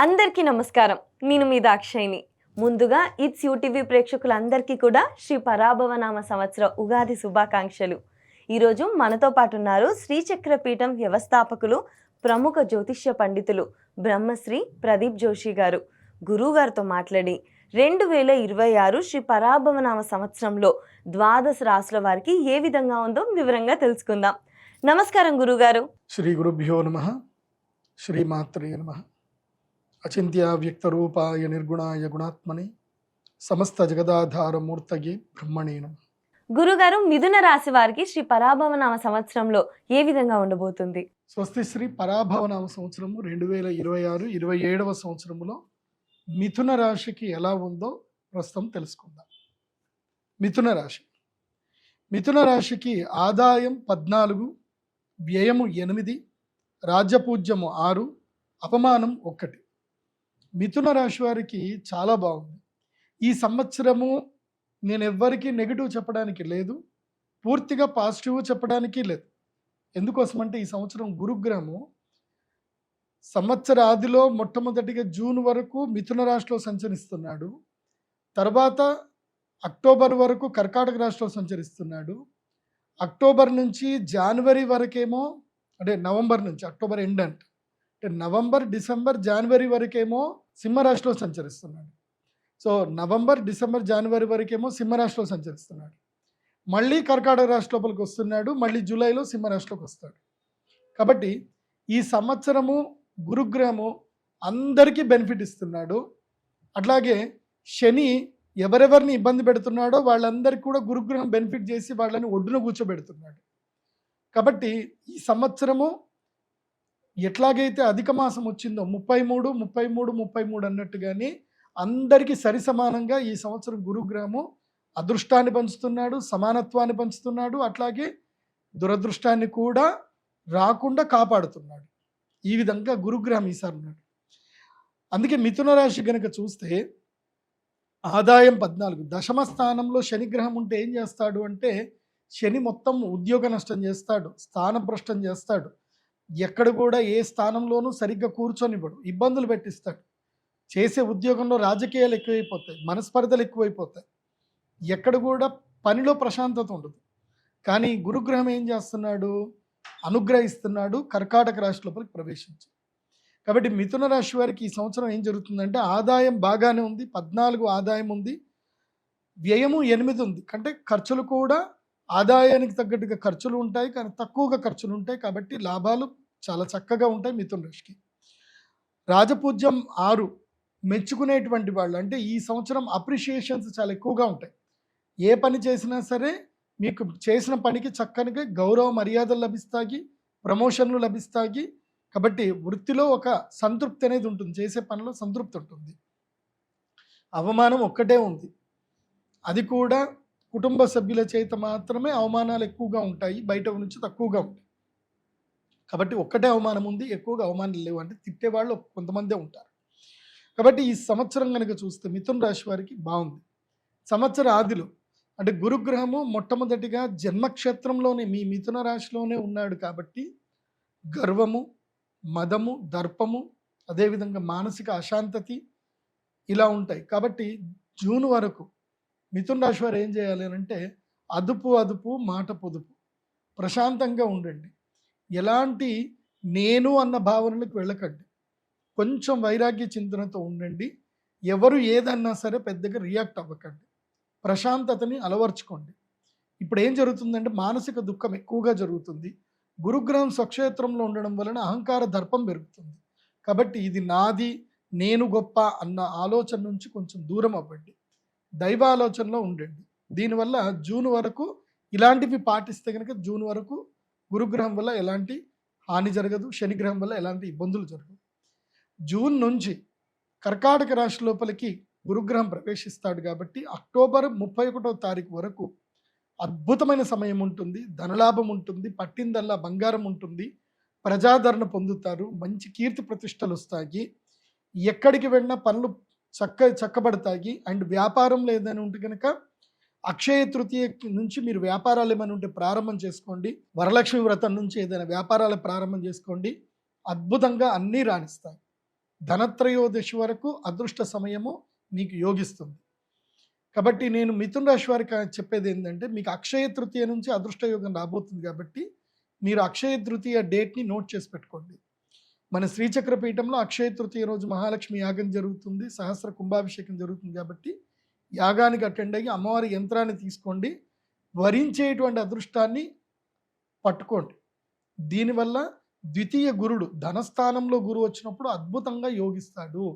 అందరికీ నమస్కారం. నేను మీ దాక్షాయిని. ముందుగా ఇట్స్ యూటీవీ ప్రేక్షకులందరికీ కూడా శ్రీ పరాభవనామ సంవత్సర ఉగాది శుభాకాంక్షలు. ఈరోజు మనతో పాటు ఉన్నారు శ్రీచక్ర పీఠం వ్యవస్థాపకులు, ప్రముఖ జ్యోతిష్య పండితులు బ్రహ్మశ్రీ ప్రదీప్ జోషి గారు. గురువుగారితో మాట్లాడి 2026 శ్రీ పరాభవనామ సంవత్సరంలో ద్వాదశ రాశుల వారికి ఏ విధంగా ఉందో వివరంగా తెలుసుకుందాం. నమస్కారం గురుగారు. శ్రీ గురుభ్యో నమః. శ్రీమాత్రే నమః. అచింత్య వ్యక్త రూపాయ నిర్గుణాయ గుణాత్మని సమస్త జగదాధారమూర్తయే బ్రహ్మణే నమః. గురుగారు, మిథున రాశి వారికి శ్రీ పరాభవనామ సంవత్సరంలో ఏ విధంగా ఉండబోతుంది? స్వస్తి శ్రీ పరాభవనామ సంవత్సరము 2026 27వ సంవత్సరములో మిథున రాశికి ఎలా ఉందో ప్రస్తుతం తెలుసుకుందాం. మిథున రాశికి ఆదాయం 14, వ్యయము 8, రాజ్యపూజ్యము 6, అపమానం 1. మిథున రాశి వారికి చాలా బాగుంది. ఈ సంవత్సరము నేను ఎవ్వరికీ నెగిటివ్ చెప్పడానికి లేదు, పూర్తిగా పాజిటివ్ చెప్పడానికి లేదు. ఎందుకోసమంటే ఈ సంవత్సరం గురుగ్రహము సంవత్సర ఆదిలో మొట్టమొదటిగా జూన్ వరకు మిథున రాశిలో సంచరిస్తున్నాడు. తర్వాత అక్టోబర్ వరకు కర్కాటక రాశిలో సంచరిస్తున్నాడు. అక్టోబర్ నుంచి జనవరి వరకేమో, అంటే నవంబర్ నుంచి అక్టోబర్ ఎండ్ అంటే నవంబర్, డిసెంబర్, జనవరి వరకేమో సింహరాశిలో సంచరిస్తున్నాడు. సో నవంబర్, డిసెంబర్, జనవరి వరకేమో సింహరాశిలో సంచరిస్తున్నాడు. మళ్ళీ కర్కాటక రాశి లోపలికి వస్తున్నాడు. మళ్ళీ జూలైలో సింహరాశిలోకి వస్తాడు. కాబట్టి ఈ సంవత్సరము గురుగ్రహము అందరికీ బెనిఫిట్ ఇస్తున్నాడు. అట్లాగే శని ఎవరెవరిని ఇబ్బంది పెడుతున్నాడో వాళ్ళందరికీ కూడా గురుగ్రహం బెనిఫిట్ చేసి వాళ్ళని ఒడ్డున కూర్చోబెడుతున్నాడు. కాబట్టి ఈ సంవత్సరము ఎట్లాగైతే అధిక మాసం వచ్చిందో 33 అన్నట్టుగానే అందరికీ సరి సమానంగా ఈ సంవత్సరం గురుగ్రహము అదృష్టాన్ని పంచుతున్నాడు, సమానత్వాన్ని పంచుతున్నాడు, అట్లాగే దురదృష్టాన్ని కూడా రాకుండా కాపాడుతున్నాడు. ఈ విధంగా గురుగ్రహం ఈసారి ఉన్నాడు. అందుకే మిథున రాశి గనక చూస్తే ఆదాయం 14, దశమ స్థానంలో శనిగ్రహం ఉంటే ఏం చేస్తాడు అంటే శని మొత్తం ఉద్యోగ నష్టం చేస్తాడు, స్థానభ్రష్టం చేస్తాడు, ఎక్కడ కూడా ఏ స్థానంలోనూ సరిగ్గా కూర్చొనివ్వడు, ఇబ్బందులు పెట్టిస్తాడు. చేసే ఉద్యోగంలో రాజకీయాలు ఎక్కువైపోతాయి, మనస్పర్ధలు ఎక్కువైపోతాయి, ఎక్కడ కూడా పనిలో ప్రశాంతత ఉండదు. కానీ గురుగ్రహం ఏం చేస్తున్నాడు? అనుగ్రహిస్తున్నాడు, కర్కాటక రాశి లోపలికి ప్రవేశించి. కాబట్టి మిథున రాశి వారికి ఈ సంవత్సరం ఏం జరుగుతుందంటే ఆదాయం బాగానే ఉంది, 14 ఆదాయం ఉంది, వ్యయము 8 ఉంది. అంటే ఖర్చులు కూడా ఆదాయానికి తగ్గట్టుగా ఖర్చులు ఉంటాయి, కానీ తక్కువగా ఖర్చులు ఉంటాయి. కాబట్టి లాభాలు చాలా చక్కగా ఉంటాయి మిథున రాశికి. రాజపూజ్యం 6, మెచ్చుకునేటువంటి వాళ్ళు, అంటే ఈ సంవత్సరం అప్రిషియేషన్స్ చాలా ఎక్కువగా ఉంటాయి. ఏ పని చేసినా సరే మీకు చేసిన పనికి చక్కనిగా గౌరవ మర్యాదలు లభిస్తాయి, ప్రమోషన్లు లభిస్తాయి. కాబట్టి వృత్తిలో ఒక సంతృప్తి అనేది ఉంటుంది, చేసే పనిలో సంతృప్తి ఉంటుంది. అవమానం ఒక్కటే ఉంది, అది కూడా కుటుంబ సభ్యుల చేత మాత్రమే అవమానాలు ఎక్కువగా ఉంటాయి, బయట నుంచి తక్కువగా ఉంటాయి. కాబట్టి ఒక్కటే అవమానం ఉంది, ఎక్కువగా అవమానాలు లేవు. అంటే తిట్టేవాళ్ళు కొంతమందే ఉంటారు. కాబట్టి ఈ సంవత్సరం కనుక చూస్తే మిథున రాశి వారికి బాగుంది. సంవత్సర ఆదిలో అంటే గురుగ్రహము మొట్టమొదటిగా జన్మక్షేత్రంలోనే మీ మిథున రాశిలోనే ఉన్నాడు. కాబట్టి గర్వము, మదము, దర్పము, అదేవిధంగా మానసిక అశాంతతి ఇలా ఉంటాయి. కాబట్టి జూన్ వరకు మిథున రాశి వారు ఏం చేయాలి అంటే అదుపు, మాట పొదుపు, ప్రశాంతంగా ఉండండి. ఎలాంటి నేను అన్న భావనలకు వెళ్ళకండి, కొంచెం వైరాగ్య చింతనతో ఉండండి. ఎవరు ఏదన్నా సరే పెద్దగా రియాక్ట్ అవ్వకండి, ప్రశాంతతని అలవర్చుకోండి. ఇప్పుడు ఏం జరుగుతుందంటే మానసిక దుఃఖం ఎక్కువగా జరుగుతుంది. గురుగ్రహం స్వక్షేత్రంలో ఉండడం వలన అహంకార దర్పం పెరుగుతుంది. కాబట్టి ఇది నాది, నేను గొప్ప అన్న ఆలోచన నుంచి కొంచెం దూరం అవ్వండి, దైవ ఆలోచనలో ఉండండి. దీనివల్ల జూన్ వరకు ఇలాంటివి పాటిస్తే కనుక జూన్ వరకు గురుగ్రహం వల్ల ఎలాంటి హాని జరగదు, శనిగ్రహం వల్ల ఎలాంటి ఇబ్బందులు జరగదు. జూన్ నుంచి కర్కాటక రాశి లోపలికి గురుగ్రహం ప్రవేశిస్తాడు. కాబట్టి అక్టోబర్ 31వ తారీఖు వరకు అద్భుతమైన సమయం ఉంటుంది, ధనలాభం ఉంటుంది, పట్టిందల్లా బంగారం ఉంటుంది, ప్రజాదరణ పొందుతారు, మంచి కీర్తి ప్రతిష్టలు వస్తాయి, ఎక్కడికి వెళ్ళినా పనులు చక్కబడతాయి. అండ్ వ్యాపారంలో ఏదైనా ఉంటే కనుక అక్షయ తృతీయ నుంచి మీరు వ్యాపారాలు ఏమైనా ఉంటే ప్రారంభం చేసుకోండి, వరలక్ష్మి వ్రతం నుంచి ఏదైనా వ్యాపారాలు ప్రారంభం చేసుకోండి, అద్భుతంగా అన్నీ రాణిస్తాయి. ధనత్రయోదశి వరకు అదృష్ట సమయము మీకు యోగిస్తుంది. కాబట్టి నేను మిథున రాశి వారికి చెప్పేది ఏంటంటే, మీకు అక్షయ తృతీయ నుంచి అదృష్ట యోగం రాబోతుంది కాబట్టి మీరు అక్షయ తృతీయ డేట్ని నోట్ చేసి పెట్టుకోండి. మన శ్రీచక్ర పీఠంలో అక్షయ తృతీయ రోజు మహాలక్ష్మి యాగం జరుగుతుంది, సహస్ర కుంభాభిషేకం జరుగుతుంది. కాబట్టి యాగానికి అటెండ్ అయ్యి అమ్మవారి యంత్రాన్ని తీసుకోండి, వరించేటువంటి అదృష్టాన్ని పట్టుకోండి. దీనివల్ల ద్వితీయ గురుడు ధనస్థానంలో గురువు వచ్చినప్పుడు అద్భుతంగా యోగిస్తాడు,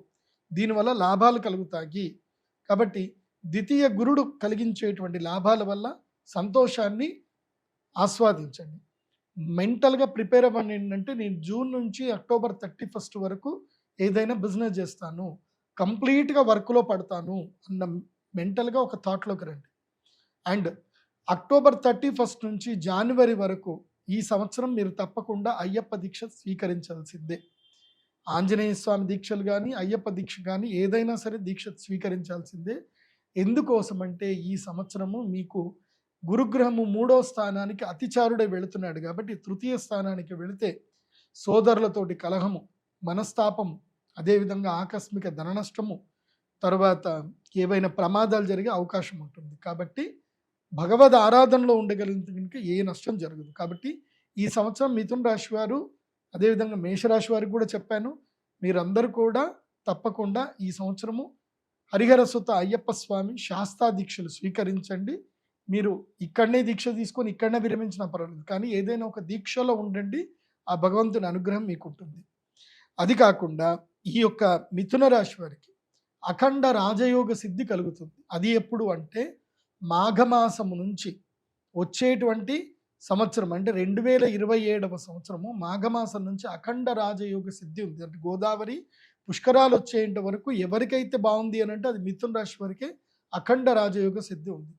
దీనివల్ల లాభాలు కలుగుతాయి. కాబట్టి ద్వితీయ గురుడు కలిగించేటువంటి లాభాల వల్ల సంతోషాన్ని ఆస్వాదించండి. మెంటల్గా ప్రిపేర్ అవ్వండి. ఏంటంటే నేను జూన్ నుంచి అక్టోబర్ 31 వరకు ఏదైనా బిజినెస్ చేస్తాను, కంప్లీట్గా వర్క్లో పడతాను అన్న మెంటల్గా ఒక థాట్లోకి రండి. అండ్ అక్టోబర్ 31 నుంచి జనవరి వరకు ఈ సంవత్సరం మీరు తప్పకుండా అయ్యప్ప దీక్ష స్వీకరించాల్సిందే. ఆంజనేయ స్వామి దీక్షలు కానీ అయ్యప్ప దీక్ష కానీ ఏదైనా సరే దీక్ష స్వీకరించాల్సిందే. ఎందుకోసం అంటే ఈ సంవత్సరము మీకు గురుగ్రహము 3వ స్థానానికి అతిచారుడే వెళుతున్నాడు కాబట్టి తృతీయ స్థానానికి వెళితే సోదరులతోటి కలహము, మనస్తాపము, అదేవిధంగా ఆకస్మిక ధన నష్టము, తర్వాత ఏవైనా ప్రమాదాలు జరిగే అవకాశం ఉంటుంది. కాబట్టి భగవద్ ఆరాధనలో ఉండగలిగితే కనుక ఏ నష్టం జరగదు. కాబట్టి ఈ సంవత్సరం మిథున రాశి వారు, అదేవిధంగా మేషరాశి వారికి కూడా చెప్పాను, మీరందరూ కూడా తప్పకుండా ఈ సంవత్సరము హరిహర సుత అయ్యప్ప స్వామి శాస్తా దీక్షలు స్వీకరించండి. మీరు ఇక్కడనే దీక్ష తీసుకొని ఇక్కడనే విరమించినా పర్వాలేదు, కానీ ఏదైనా ఒక దీక్షలో ఉండండి, ఆ భగవంతుని అనుగ్రహం మీకు ఉంటుంది. అది కాకుండా ఈ యొక్క మిథున రాశి వారికి అఖండ రాజయోగ సిద్ధి కలుగుతుంది. అది ఎప్పుడు అంటే మాఘమాసము నుంచి వచ్చేటువంటి సంవత్సరం అంటే 2027వ సంవత్సరము మాఘమాసం నుంచి అఖండ రాజయోగ సిద్ధి ఉంది. అంటే గోదావరి పుష్కరాలు వచ్చేంత వరకు ఎవరికైతే బాగుంది అని అంటే అది మిథున రాశి వారికే అఖండ రాజయోగ సిద్ధి ఉంది.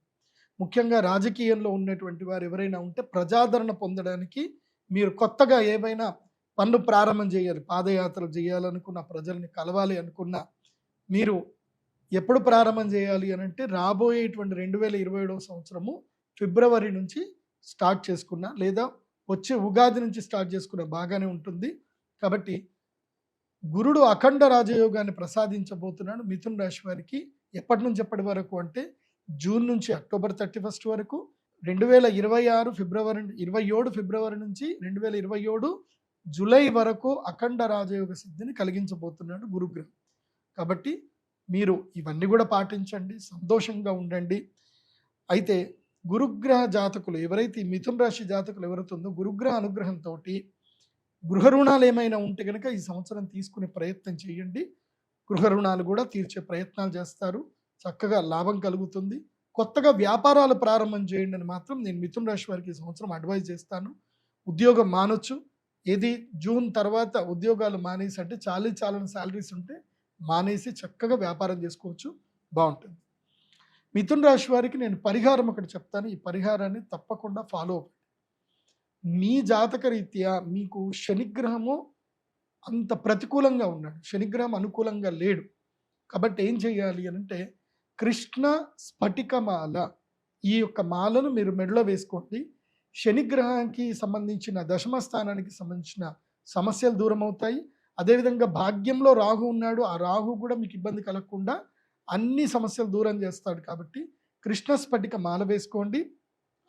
ముఖ్యంగా రాజకీయంలో ఉన్నటువంటి వారు ఎవరైనా ఉంటే ప్రజాదరణ పొందడానికి మీరు కొత్తగా ఏవైనా పనులు ప్రారంభం చేయాలి, పాదయాత్రలు చేయాలనుకున్న, ప్రజల్ని కలవాలి అనుకున్న మీరు ఎప్పుడు ప్రారంభం చేయాలి అని అంటే రాబోయేటువంటి 2027వ సంవత్సరము ఫిబ్రవరి నుంచి స్టార్ట్ చేసుకున్నా, లేదా వచ్చే ఉగాది నుంచి స్టార్ట్ చేసుకున్న బాగానే ఉంటుంది. కాబట్టి గురుడు అఖండ రాజయోగాన్ని ప్రసాదించబోతున్నాడు మిథున రాశి వారికి. ఎప్పటి నుంచి ఎప్పటి వరకు అంటే జూన్ నుంచి అక్టోబర్ 31 వరకు, 2026 ఫిబ్రవరి 27 ఫిబ్రవరి నుంచి 2027 జూలై వరకు అఖండ రాజయోగ సిద్ధిని కలిగించబోతున్నాడు గురుగ్రహం. కాబట్టి మీరు ఇవన్నీ కూడా పాటించండి, సంతోషంగా ఉండండి. అయితే గురుగ్రహ జాతకులు ఎవరైతే మిథున రాశి జాతకులు ఎవరైతే ఉందో గురుగ్రహ అనుగ్రహంతో గృహ రుణాలు ఏమైనా ఉంటే కనుక ఈ సంవత్సరం తీసుకునే ప్రయత్నం చేయండి. గృహ రుణాలు కూడా తీర్చే ప్రయత్నాలు చేస్తారు, చక్కగా లాభం కలుగుతుంది. కొత్తగా వ్యాపారాలు ప్రారంభం చేయండి అని మాత్రం నేను మిథున రాశి వారికి ఈ సంవత్సరం అడ్వైజ్ చేస్తాను. ఉద్యోగం మానొచ్చు, ఏది జూన్ తర్వాత ఉద్యోగాలు మానేసి అంటే చాలని శాలరీస్ ఉంటే మానేసి చక్కగా వ్యాపారం చేసుకోవచ్చు, బాగుంటుంది. మిథున రాశి వారికి నేను పరిహారం ఒకటి చెప్తాను, ఈ పరిహారాన్ని తప్పకుండా ఫాలో అవ్వండి. మీ జాతక రీత్యా మీకు శనిగ్రహము అంత ప్రతికూలంగా ఉన్నాడు, శనిగ్రహం అనుకూలంగా లేడు. కాబట్టి ఏం చేయాలి అని అంటే కృష్ణ స్ఫటికమాల, ఈ యొక్క మాలను మీరు మెడలో వేసుకోండి. శనిగ్రహానికి సంబంధించిన దశమ స్థానానికి సంబంధించిన సమస్యలు దూరం అవుతాయి. అదేవిధంగా భాగ్యంలో రాహు ఉన్నాడు, ఆ రాహు కూడా మీకు ఇబ్బంది కలగకుండా అన్ని సమస్యలు దూరం చేస్తాడు. కాబట్టి కృష్ణ స్ఫటిక మాల వేసుకోండి,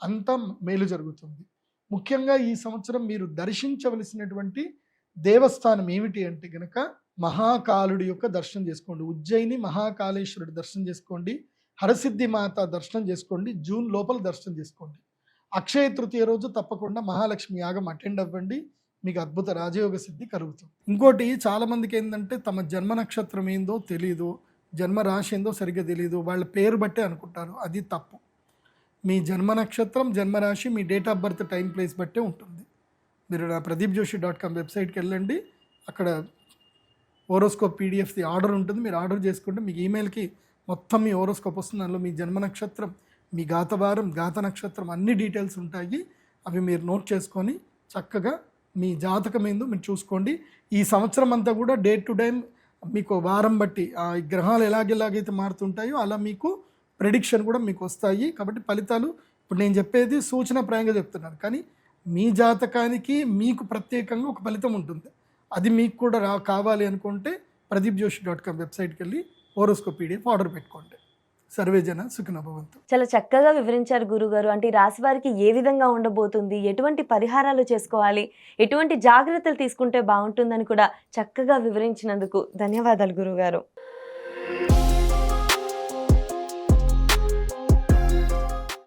అంతా మేలు జరుగుతుంది. ముఖ్యంగా ఈ సంవత్సరం మీరు దర్శించవలసినటువంటి దేవస్థానం ఏమిటి అంటే గనక మహాకాలుడి యొక్క దర్శనం చేసుకోండి. ఉజ్జయిని మహాకాళేశ్వరుడి దర్శనం చేసుకోండి, హరసిద్ధి మాత దర్శనం చేసుకోండి, జూన్ లోపల దర్శనం చేసుకోండి. అక్షయ తృతీయ రోజు తప్పకుండా మహాలక్ష్మి యాగం అటెండ్ అవ్వండి, మీకు అద్భుత రాజయోగ సిద్ధి కలుగుతుంది. ఇంకోటి చాలామందికి ఏంటంటే తమ జన్మ నక్షత్రం ఏందో తెలీదు, జన్మ రాశి ఏందో సరిగ్గా తెలియదు, వాళ్ళ పేరు బట్టే అనుకుంటారు. అది తప్పు. మీ జన్మ నక్షత్రం, జన్మరాశి, మీ date of birth, time, place బట్టే ఉంటుంది. మీరు నా pradeepjoshi.com వెబ్సైట్కి వెళ్ళండి, అక్కడ ఓరోస్కోప్ పీడిఎఫ్ది ఆర్డర్ ఉంటుంది, మీరు ఆర్డర్ చేసుకుంటే మీకు ఈమెయిల్కి మొత్తం మీ ఓరోస్కోప్ వస్తుంది. అందులో మీ జన్మ నక్షత్రం, మీ గాతవారం, గాత నక్షత్రం అన్ని డీటెయిల్స్ ఉంటాయి. అవి మీరు నోట్ చేసుకొని చక్కగా మీ జాతకం ఏందో మీరు చూసుకోండి. ఈ సంవత్సరం అంతా కూడా డే టు డే మీకు వారం బట్టి ఆ గ్రహాలు ఎలాగైతే మారుతుంటాయో అలా మీకు ప్రెడిక్షన్ కూడా మీకు వస్తాయి. కాబట్టి ఫలితాలు ఇప్పుడు నేను చెప్పేది సూచనప్రాయంగా చెప్తున్నాను, కానీ మీ జాతకానికి మీకు ప్రత్యేకంగా ఒక ఫలితం ఉంటుంది. అది మీకు కూడా కావాలి అనుకుంటే pradeepjoshi.com వెబ్సైట్కి వెళ్ళి హోరోస్కోప్ PDF ఆర్డర్ పెట్టుకోండి. సర్వేజన సుఖినో భవంతు. చాలా చక్కగా వివరించారు గురుగారు. అంటే ఈ రాశి వారికి ఏ విధంగా ఉండబోతుంది, ఎటువంటి పరిహారాలు చేసుకోవాలి, ఎటువంటి జాగ్రత్తలు తీసుకుంటే బాగుంటుందని కూడా చక్కగా వివరించినందుకు ధన్యవాదాలు గురుగారు.